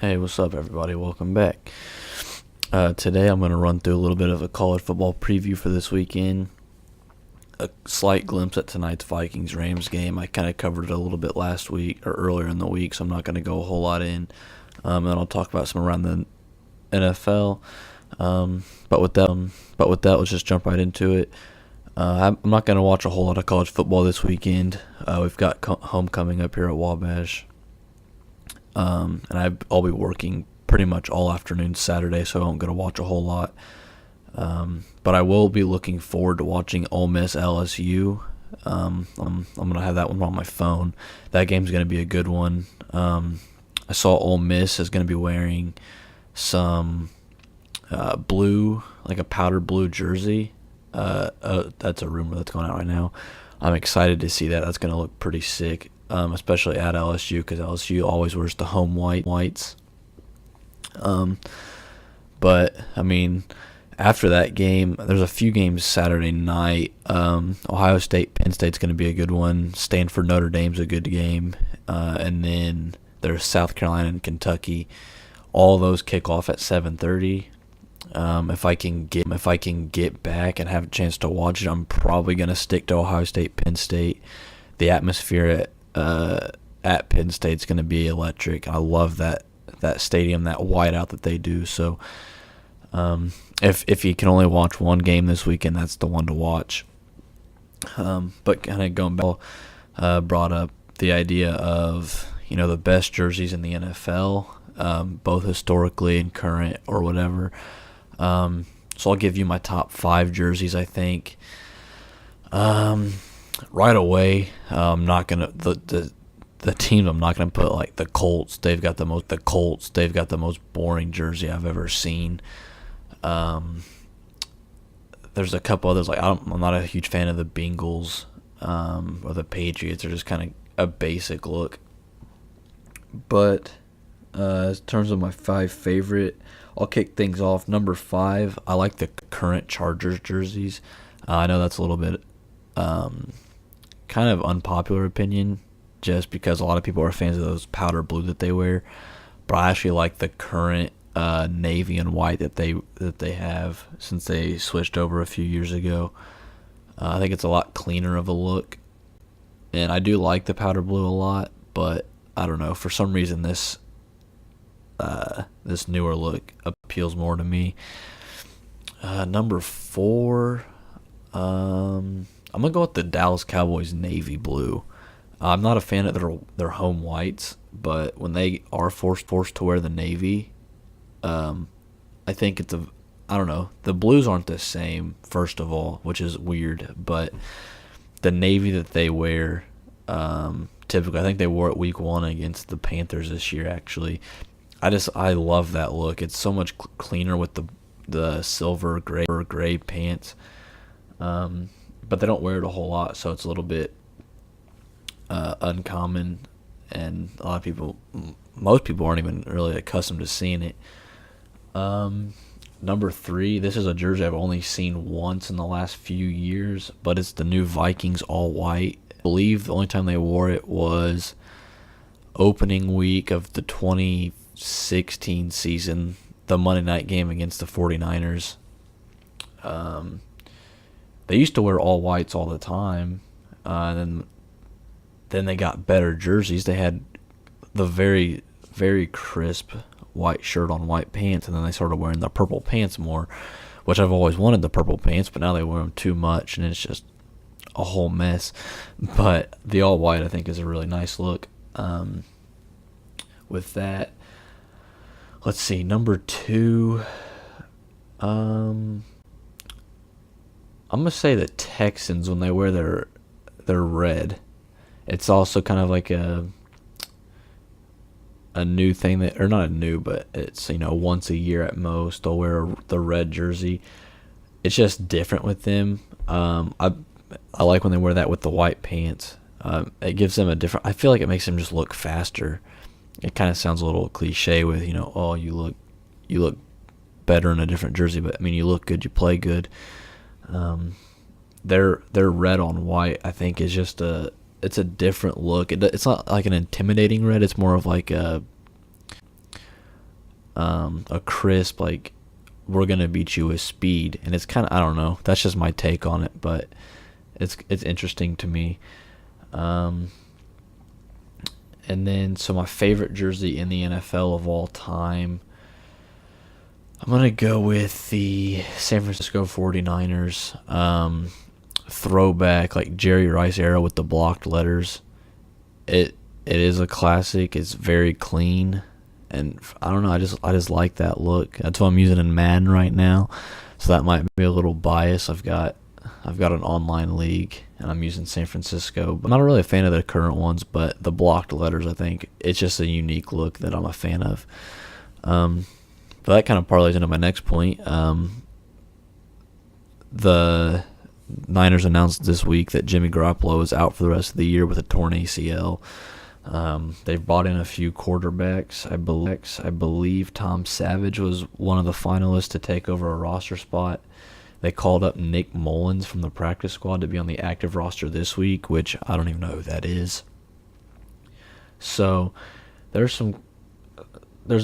Hey, what's up, everybody? Welcome back. Today I'm going to run through a little bit of a college football preview for this weekend. A slight glimpse at tonight's Vikings-Rams game. I kind of covered it a little bit last week or earlier in the week, so I'm not going to go a whole lot in. And I'll talk about some around the NFL. But with that, let's just jump right into it. I'm not going to watch a whole lot of college football this weekend. We've got homecoming up here at Wabash. And I'll be working pretty much all afternoon Saturday, so I don't get to watch a whole lot. But I will be looking forward to watching Ole Miss LSU. I'm gonna have that one on my phone. That game's gonna be a good one. I saw Ole Miss is gonna be wearing some blue, like a powder blue jersey. That's a rumor that's going out right now. I'm excited to see that. That's gonna look pretty sick. Especially at LSU, because LSU always wears the home whites. But I mean, after that game, there's a few games Saturday night. Ohio State, Penn State's going to be a good one. Stanford, Notre Dame's a good game, and then there's South Carolina and Kentucky. All those kick off at 7:30. If I can get back and have a chance to watch it, I'm probably going to stick to Ohio State, Penn State. The atmosphere at Penn State's going to be electric. I love that stadium, that whiteout that they do. So if you can only watch one game this weekend, that's the one to watch. But kind of going back, brought up the idea of the best jerseys in the NFL, both historically and current or whatever. So I'll give you my top 5 jerseys. I think. Right away, I'm not gonna the teams. I'm not gonna put like the Colts. They've got the most boring jersey I've ever seen. There's a couple others like I'm not a huge fan of the Bengals or the Patriots. They're just kind of a basic look. But in terms of my 5 favorite, I'll kick things off. Number 5, I like the current Chargers jerseys. I know that's a little bit kind of unpopular opinion, just because a lot of people are fans of those powder blue that they wear, but I actually like the current navy and white that they have since they switched over a few years ago. I think it's a lot cleaner of a look, and I do like the powder blue a lot, but I don't know, for some reason this newer look appeals more to me. Number 4, I'm going to go with the Dallas Cowboys navy blue. I'm not a fan of their home whites, but when they are forced to wear the navy, I think I don't know, the blues aren't the same, first of all, which is weird, but the navy that they wear, typically, I think they wore it week 1 against the Panthers this year, actually. I love that look. It's so much cleaner with the silver gray pants. But they don't wear it a whole lot, so it's a little bit uncommon, and most people aren't even really accustomed to seeing it. Number 3, this is a jersey I've only seen once in the last few years, but it's the new Vikings all white. I believe the only time they wore it was opening week of the 2016 season, the Monday night game against the 49ers. They used to wear all whites all the time, and then they got better jerseys. They had the very, very crisp white shirt on white pants, and then they started wearing the purple pants more, which I've always wanted the purple pants, but now they wear them too much, and it's just a whole mess. But the all white, I think, is a really nice look. With that, let's see, number 2, I'm gonna say the Texans when they wear their red. It's also kind of like a new thing that, or not a new, but it's once a year at most they'll wear the red jersey. It's just different with them. I like when they wear that with the white pants. It gives them a different. I feel like it makes them just look faster. It kind of sounds a little cliche with oh, you look better in a different jersey, but I mean, you look good, you play good. Their red on white, I think, is just it's a different look. It's not like an intimidating red. It's more of like a crisp, like, we're gonna beat you with speed, and it's kind of, I don't know. That's just my take on it, but it's interesting to me. Um, and then, so my favorite jersey in the NFL of all time, I'm going to go with the San Francisco 49ers throwback, like Jerry Rice era with the blocked letters. It is a classic. It's very clean, and I don't know. I just like that look. That's what I'm using in Madden right now, so that might be a little biased. I've got an online league, and I'm using San Francisco. But I'm not really a fan of the current ones, but the blocked letters, I think it's just a unique look that I'm a fan of. But that kind of parlays into my next point. The Niners announced this week that Jimmy Garoppolo is out for the rest of the year with a torn ACL. They've brought in a few quarterbacks. I believe Tom Savage was one of the finalists to take over a roster spot. They called up Nick Mullins from the practice squad to be on the active roster this week, which I don't even know who that is. So there's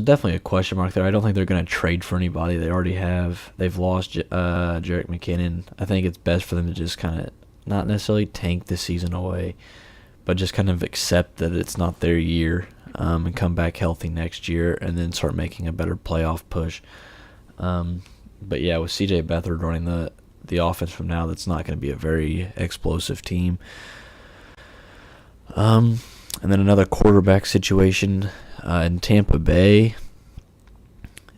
definitely a question mark there. I don't think they're going to trade for anybody. They've lost Jerick McKinnon. I think it's best for them to just kind of not necessarily tank the season away, but just kind of accept that it's not their year, and come back healthy next year and then start making a better playoff push. But yeah, with CJ Beathard running the offense from now, that's not going to be a very explosive team. And then another quarterback situation in Tampa Bay.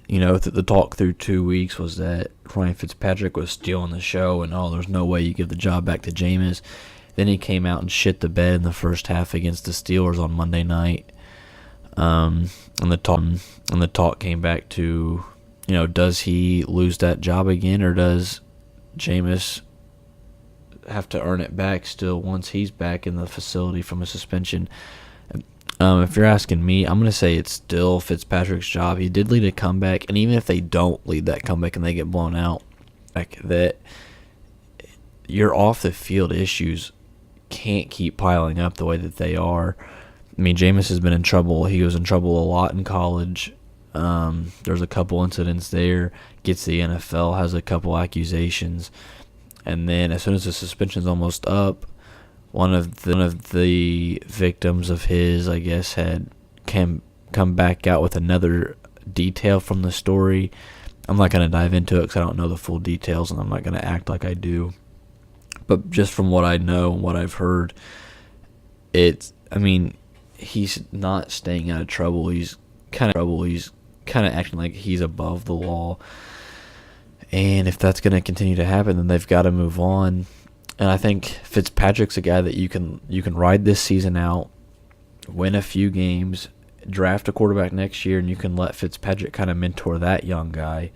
The talk through 2 weeks was that Ryan Fitzpatrick was stealing the show, and there's no way you give the job back to Jameis. Then he came out and shit the bed in the first half against the Steelers on Monday night. And the talk came back to, does he lose that job again, or does Jameis have to earn it back still once he's back in the facility from a suspension? If you're asking me, I'm going to say it's still Fitzpatrick's job. He did lead a comeback, and even if they don't lead that comeback and they get blown out, like that, your off-the-field issues can't keep piling up the way that they are. I mean, Jameis has been in trouble. He was in trouble a lot in college. There's a couple incidents there. Gets the NFL, has a couple accusations, and then as soon as the suspension's almost up, one of the victims of his, I guess, had come back out with another detail from the story. I'm not going to dive into it because I don't know the full details, and I'm not going to act like I do. But just from what I know and what I've heard, he's not staying out of trouble. He's kind of acting like he's above the law. And if that's going to continue to happen, then they've got to move on. And I think Fitzpatrick's a guy that you can ride this season out, win a few games, draft a quarterback next year, and you can let Fitzpatrick kind of mentor that young guy.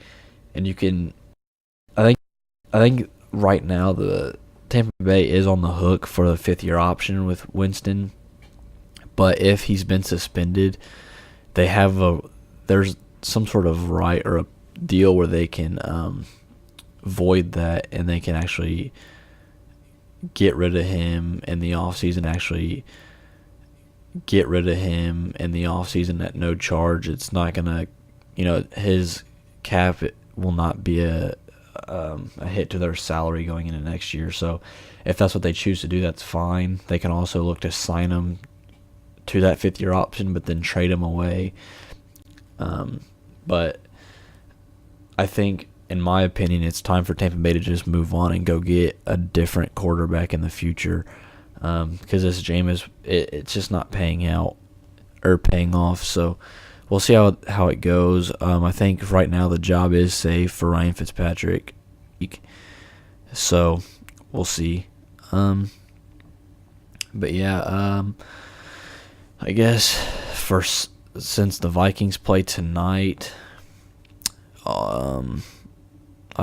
And you can, I think right now the Tampa Bay is on the hook for the 5th-year option with Winston. But if he's been suspended, there's some sort of right or a deal where they can void that, and they can actually get rid of him in the offseason, at no charge. It's not going to, his cap will not be a hit to their salary going into next year. So if that's what they choose to do, that's fine. They can also look to sign him to that 5th-year option, but then trade him away. But I think, in my opinion, it's time for Tampa Bay to just move on and go get a different quarterback in the future, because this Jameis, it's just not paying out or paying off. So we'll see how it goes. I think right now the job is safe for Ryan Fitzpatrick, so we'll see. But yeah, I guess since the Vikings play tonight, I've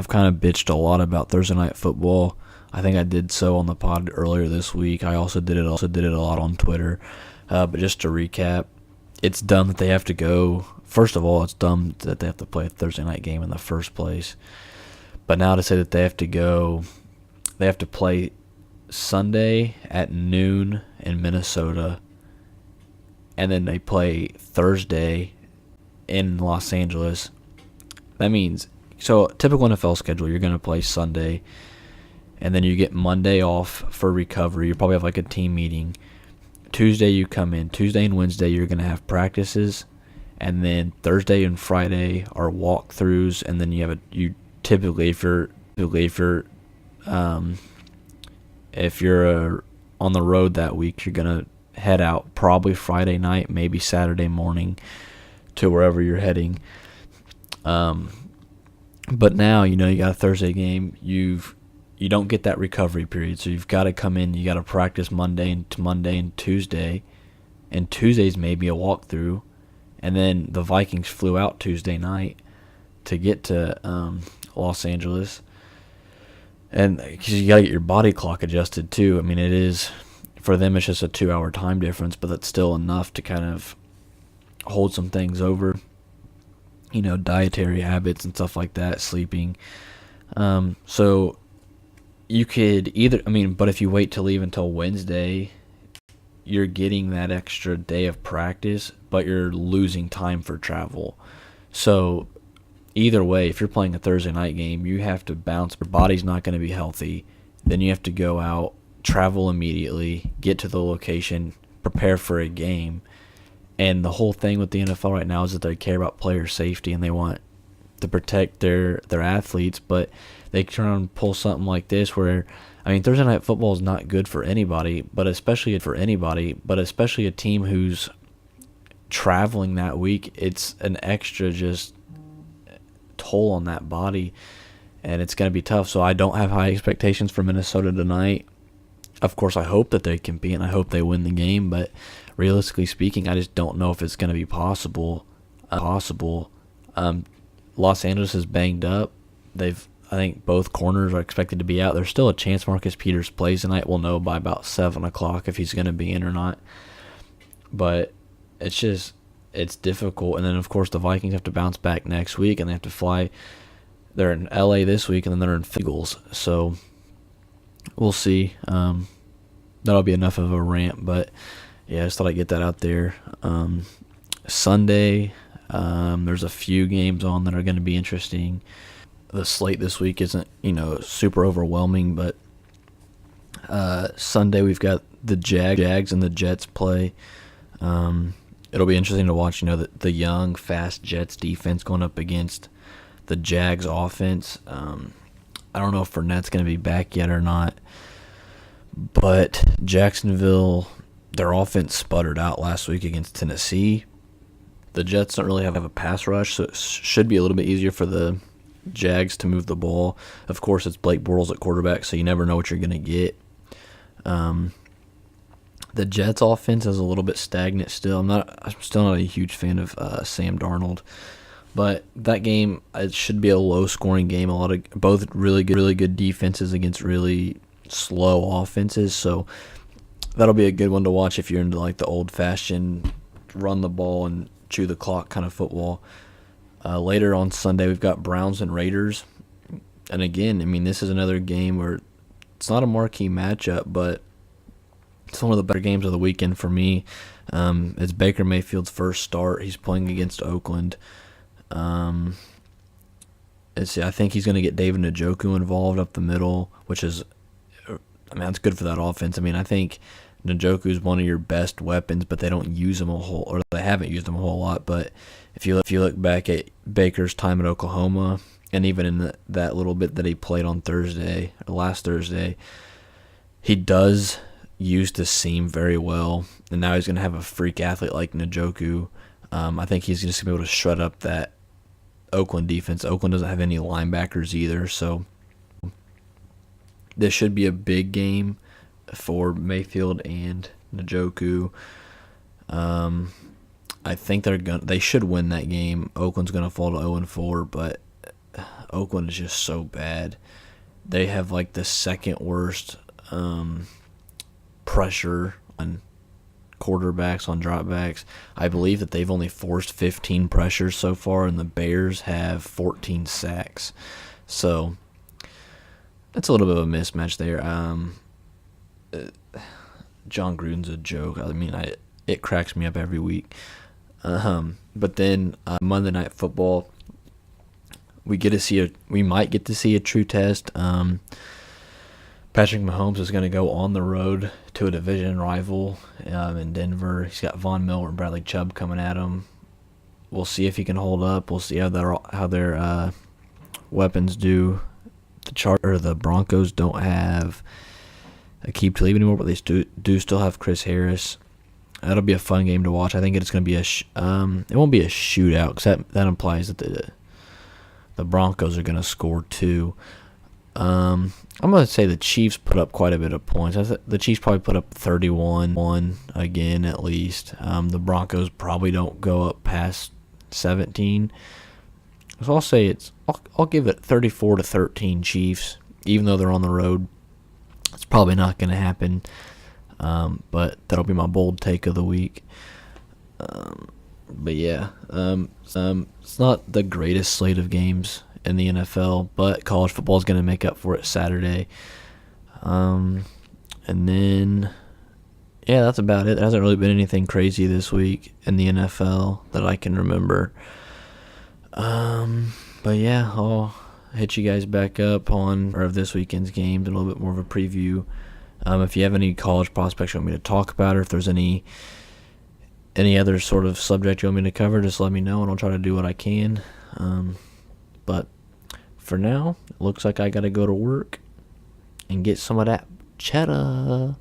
kind of bitched a lot about Thursday Night Football. I think I did so on the pod earlier this week. I also did it a lot on Twitter. But just to recap, it's dumb that they have to go. First of all, it's dumb that they have to play a Thursday night game in the first place. But now to say that they have to play Sunday at noon in Minnesota, and then they play Thursday in Los Angeles. That means, so typical NFL schedule, you're going to play Sunday, and then you get Monday off for recovery. You probably have like a team meeting. Tuesday you come in. Tuesday and Wednesday you're going to have practices, and then Thursday and Friday are walkthroughs, and then you typically if you're on the road that week, you're going to head out probably Friday night, maybe Saturday morning to wherever you're heading. But now, you got a Thursday game. You don't get that recovery period, so you've got to come in. You got to practice Monday and Tuesday, and Tuesday's maybe a walkthrough, and then the Vikings flew out Tuesday night to get to Los Angeles, and because you got to get your body clock adjusted too. I mean, it is, for them it's just a 2-hour time difference, but that's still enough to kind of hold some things over. Dietary habits and stuff like that, sleeping. So you could but if you wait to leave until Wednesday, you're getting that extra day of practice, but you're losing time for travel. So either way, if you're playing a Thursday night game, you have to bounce. Your body's not going to be healthy. Then you have to go out, travel immediately, get to the location, prepare for a game. And the whole thing with the NFL right now is that they care about player safety and they want to protect their athletes, but they try and pull something like this where, Thursday night football is not good for anybody, but especially a team who's traveling that week. It's an extra just toll on that body, and it's going to be tough. So I don't have high expectations for Minnesota tonight. Of course, I hope that they compete and I hope they win the game, but realistically speaking, I just don't know if it's going to be possible. Los Angeles is banged up. I think both corners are expected to be out. There's still a chance Marcus Peters plays tonight. We'll know by about 7 o'clock if he's going to be in or not. But it's difficult. And then, of course, the Vikings have to bounce back next week, and they have to fly. They're in L.A. this week, and then they're in Eagles. So we'll see. That'll be enough of a rant, but yeah, I just thought I'd get that out there. Sunday, there's a few games on that are going to be interesting. The slate this week isn't, super overwhelming, but Sunday we've got the Jags and the Jets play. It'll be interesting to watch, the young, fast Jets defense going up against the Jags offense. I don't know if Fournette's going to be back yet or not, but Jacksonville, their offense sputtered out last week against Tennessee. The Jets don't really have a pass rush, so it should be a little bit easier for the Jags to move the ball. Of course, it's Blake Bortles at quarterback, so you never know what you're going to get. The Jets' offense is a little bit stagnant still. I'm still not a huge fan of Sam Darnold, but that game, it should be a low-scoring game. Both really good defenses against really slow offenses, so that'll be a good one to watch if you're into like the old-fashioned run the ball and chew the clock kind of football. Later on Sunday, we've got Browns and Raiders, and again, this is another game where it's not a marquee matchup, but it's one of the better games of the weekend for me. It's Baker Mayfield's first start. He's playing against Oakland. I think he's going to get David Njoku involved up the middle, which is, that's good for that offense. I think Njoku is one of your best weapons, but they don't use him they haven't used him a whole lot. But if you look back at Baker's time at Oklahoma, and even in that little bit that he played on last Thursday, he does use the seam very well, and now he's going to have a freak athlete like Njoku. I think he's just going to be able to shred up that Oakland defense. Oakland doesn't have any linebackers either, so this should be a big game for Mayfield and Njoku. I think they should win that game. Oakland's going to fall to 0-4, but Oakland is just so bad. They have like the second worst pressure on quarterbacks, on dropbacks. I believe that they've only forced 15 pressures so far, and the Bears have 14 sacks. So that's a little bit of a mismatch there. John Gruden's a joke. It cracks me up every week. But then Monday Night Football, we might get to see a true test. Patrick Mahomes is going to go on the road to a division rival in Denver. He's got Von Miller and Bradley Chubb coming at him. We'll see if he can hold up. We'll see how their weapons do. The Broncos don't have Aqib Talib anymore, but they do still have Chris Harris. That'll be a fun game to watch. I think it's going to be it won't be a shootout, because that implies that the Broncos are going to score two. I'm going to say the Chiefs put up quite a bit of points. The Chiefs probably put up 31 again at least. The Broncos probably don't go up past 17. So I'll say I'll give it 34-13 Chiefs, even though they're on the road. It's probably not going to happen, but that'll be my bold take of the week. But yeah, it's not the greatest slate of games in the NFL, but college football is going to make up for it Saturday. And then, yeah, that's about it. There hasn't really been anything crazy this week in the NFL that I can remember. But yeah, I'll hit you guys back up on this weekend's games, a little bit more of a preview. If you have any college prospects you want me to talk about, or if there's any other sort of subject you want me to cover, just let me know, and I'll try to do what I can. But for now, it looks like I got to go to work and get some of that cheddar.